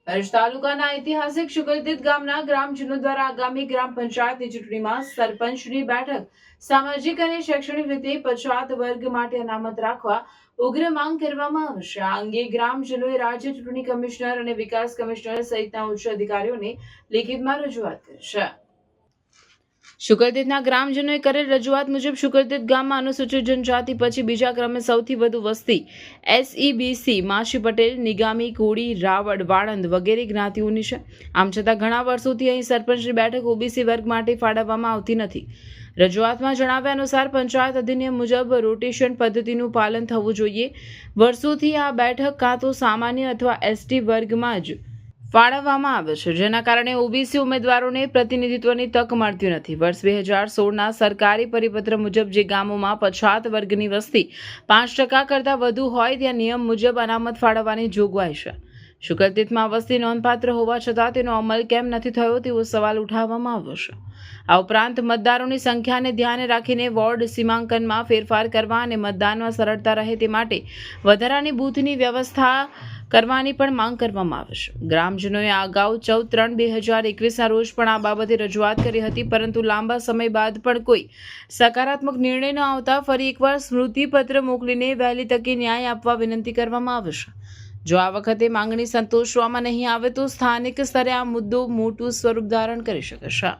ભરૂચ તાલુકાના ઐતિહાસિક શુગલતીત ગામના ગ્રામજનો દ્વારા આગામી ગ્રામ પંચાયતની ચૂંટણીમાં સરપંચની બેઠક સામાજિક અને શૈક્ષણિક રીતે પછાત વર્ગ માટે અનામત રાખવા ઉગ્ર માંગ કરવામાં આવશે। આ અંગે ગ્રામજનોએ રાજ્ય ચૂંટણી કમિશનર અને વિકાસ કમિશનર સહિતના ઉચ્ચ અધિકારીઓને લેખિતમાં રજૂઆત કરી છે। શુકલતીતના ગ્રામજનોએ કરેલ રજૂઆત મુજબ શુકલતીત ગામમાં અનુસૂચિત જનજાતિ પછી બીજા ક્રમે સૌથી વધુ વસ્તી SEBC, માછી પટેલ, નિગામી, કોળી, રાવળ, વાળંદ વગેરે જ્ઞાતિઓની છે। આમ છતાં ઘણા વર્ષોથી અહીં સરપંચની બેઠક OBC વર્ગ માટે ફાળવવામાં આવતી નથી। રજૂઆતમાં જણાવ્યા અનુસાર પંચાયત અધિનિયમ મુજબ રોટેશન પદ્ધતિનું પાલન થવું જોઈએ। વર્ષોથી આ બેઠક કાં તો સામાન્ય અથવા ST વર્ગમાં જ ફાળવવામાં આવે છે, જેના કારણે OBC ઉમેદવારોને પ્રતિનિધિત્વની તક મળતી નથી। વર્ષ 2016ના સરકારી પરિપત્ર મુજબ જે ગામોમાં પછાત વર્ગની વસ્તી 5% કરતાં વધુ હોય ત્યાં નિયમ મુજબ અનામત ફાળવવાની જોગવાઈ છે। શુકલતીતમાં વસ્તી નોંધપાત્ર હોવા છતાં તેનો અમલ કેમ નથી થયો તેવો સવાલ ઉઠાવવામાં આવ્યો છે। આ ઉપરાંત મતદારોની સંખ્યાને ધ્યાને રાખીને વોર્ડ સીમાંકનમાં ફેરફાર કરવા અને મતદાનમાં સરળતા રહે તે માટે વધારાની બૂથની વ્યવસ્થા કરવાની પણ માંગ કરવામાં આવે છે। ગ્રામજનોએ અગાઉ 14/3/2021ના રોજ પણ આ બાબતે રજૂઆત કરી હતી, પરંતુ લાંબા સમય બાદ પણ કોઈ સકારાત્મક નિર્ણય ન આવતા ફરી એકવાર સ્મૃતિપત્ર મોકલીને વહેલી તકે ન્યાય આપવા વિનંતી કરવામાં આવે છે। જો આ વખતે માંગણી સંતોષવામાં નહીં આવે તો સ્થાનિક સ્તરે આ મુદ્દો મોટું સ્વરૂપ ધારણ કરી શકે છે।